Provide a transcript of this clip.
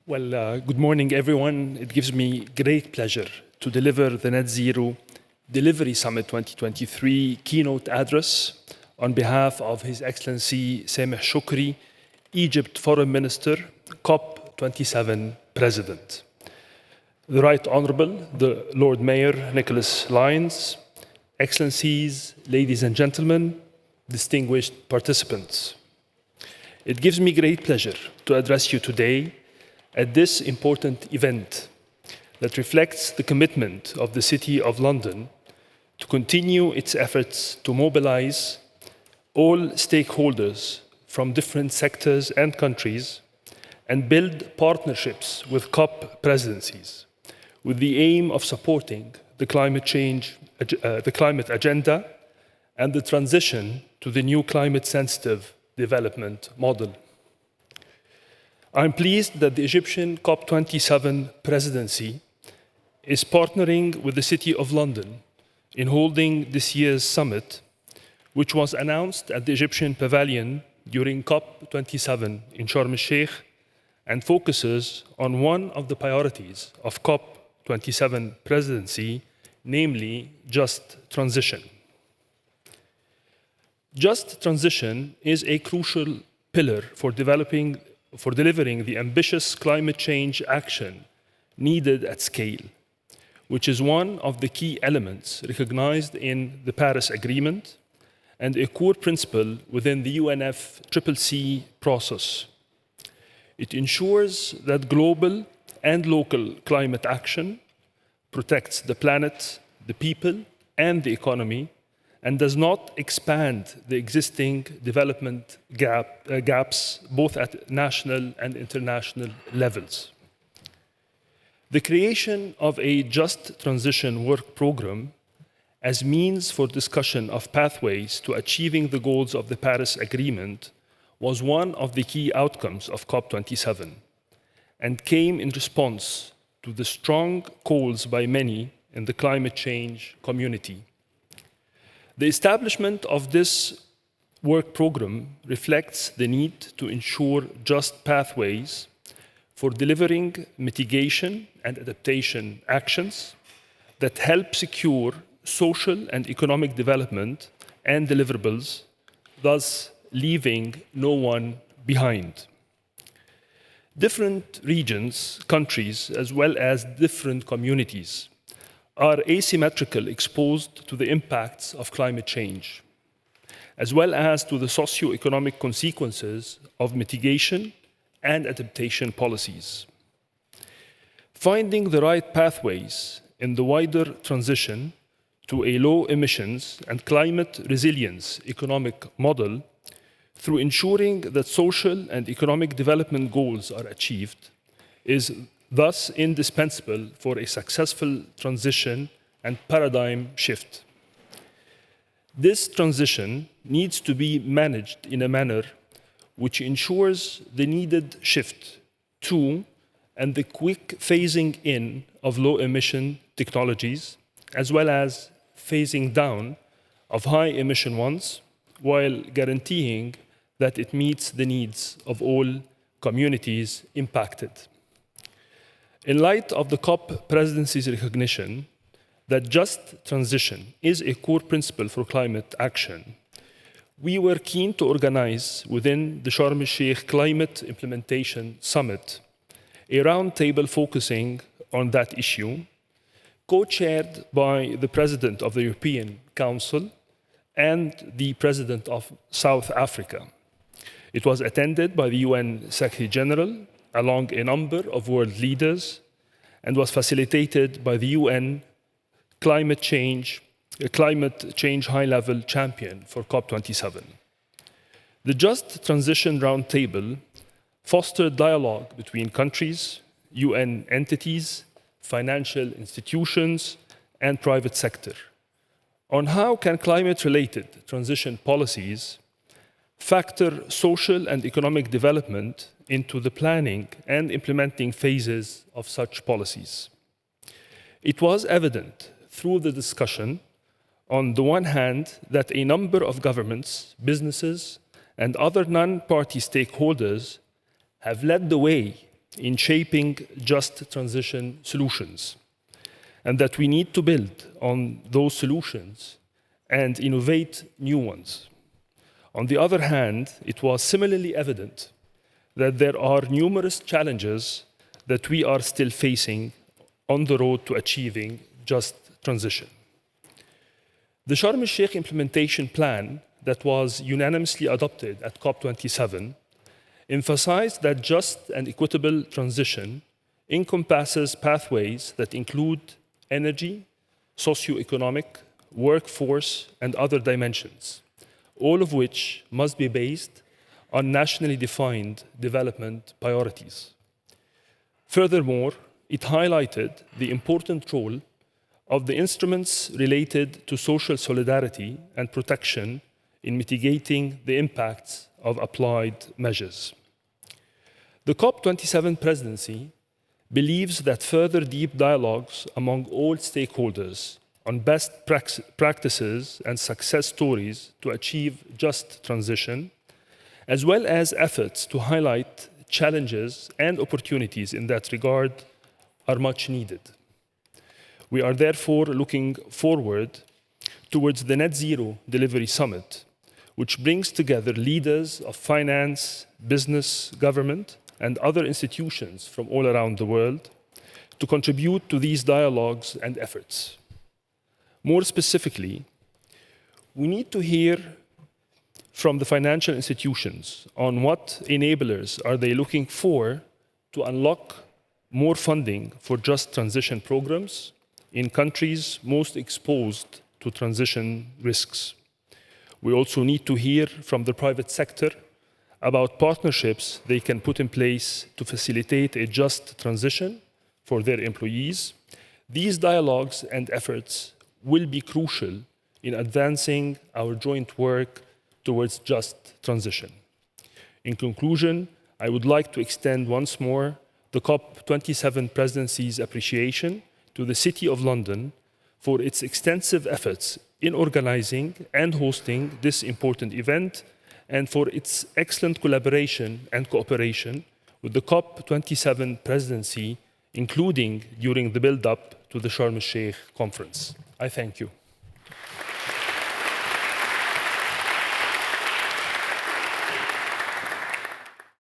Good morning, everyone. It gives me great pleasure to deliver the Net Zero Delivery Summit 2023 keynote address on behalf of His Excellency Sameh Shoukry, Egypt Foreign Minister, COP27 President. The Right Honorable, the Lord Mayor Nicholas Lyons, Excellencies, ladies and gentlemen, distinguished participants. It gives me great pleasure to address you today at this important event that reflects the commitment of the City of London to continue its efforts to mobilize all stakeholders from different sectors and countries and build partnerships with COP presidencies with the aim of supporting the climate agenda and the transition to the new climate-sensitive development model. I'm pleased that the Egyptian COP27 presidency is partnering with the City of London in holding this year's summit, which was announced at the Egyptian Pavilion during COP27 in Sharm el-Sheikh and focuses on one of the priorities of COP27 presidency, namely just transition. Just transition is a crucial pillar for delivering the ambitious climate change action needed at scale, which is one of the key elements recognized in the Paris Agreement and a core principle within the UNFCCC process. It ensures that global and local climate action protects the planet, the people, and the economy, and does not expand the existing development gaps both at national and international levels. The creation of a just transition work program as means for discussion of pathways to achieving the goals of the Paris Agreement was one of the key outcomes of COP27 and came in response to the strong calls by many in the climate change community. The establishment of this work program reflects the need to ensure just pathways for delivering mitigation and adaptation actions that help secure social and economic development and deliverables, thus leaving no one behind. Different regions, countries, as well as different communities are asymmetrically exposed to the impacts of climate change, as well as to the socio-economic consequences of mitigation and adaptation policies. Finding the right pathways in the wider transition to a low emissions and climate resilience economic model through ensuring that social and economic development goals are achieved is thus indispensable for a successful transition and paradigm shift. This transition needs to be managed in a manner which ensures the needed shift to and the quick phasing in of low-emission technologies, as well as phasing down of high-emission ones, while guaranteeing that it meets the needs of all communities impacted. In light of the COP presidency's recognition that just transition is a core principle for climate action, we were keen to organize within the Sharm el-Sheikh Climate Implementation Summit a roundtable focusing on that issue, co-chaired by the President of the European Council and the President of South Africa. It was attended by the UN Secretary General, along a number of world leaders, and was facilitated by the UN climate change high-level champion for COP27. The Just Transition Roundtable fostered dialogue between countries, UN entities, financial institutions, and private sector on how can climate-related transition policies factor social and economic development into the planning and implementing phases of such policies. It was evident through the discussion, on the one hand, that a number of governments, businesses, and other non-party stakeholders have led the way in shaping just transition solutions, and that we need to build on those solutions and innovate new ones. On the other hand, it was similarly evident that there are numerous challenges that we are still facing on the road to achieving just transition. The Sharm el-Sheikh implementation plan that was unanimously adopted at COP27 emphasized that just and equitable transition encompasses pathways that include energy, socioeconomic, workforce, and other dimensions, all of which must be based on nationally defined development priorities. Furthermore, it highlighted the important role of the instruments related to social solidarity and protection in mitigating the impacts of applied measures. The COP27 presidency believes that further deep dialogues among all stakeholders on best practices and success stories to achieve just transition, as well as efforts to highlight challenges and opportunities in that regard, are much needed. We are therefore looking forward towards the Net Zero Delivery Summit, which brings together leaders of finance, business, government, and other institutions from all around the world to contribute to these dialogues and efforts. More specifically, we need to hear from the financial institutions on what enablers are they looking for to unlock more funding for just transition programs in countries most exposed to transition risks. We also need to hear from the private sector about partnerships they can put in place to facilitate a just transition for their employees. These dialogues and efforts will be crucial in advancing our joint work towards just transition. In conclusion, I would like to extend once more the COP27 presidency's appreciation to the City of London for its extensive efforts in organizing and hosting this important event, and for its excellent collaboration and cooperation with the COP27 presidency, including during the build-up to the Sharm el-Sheikh conference. I thank you.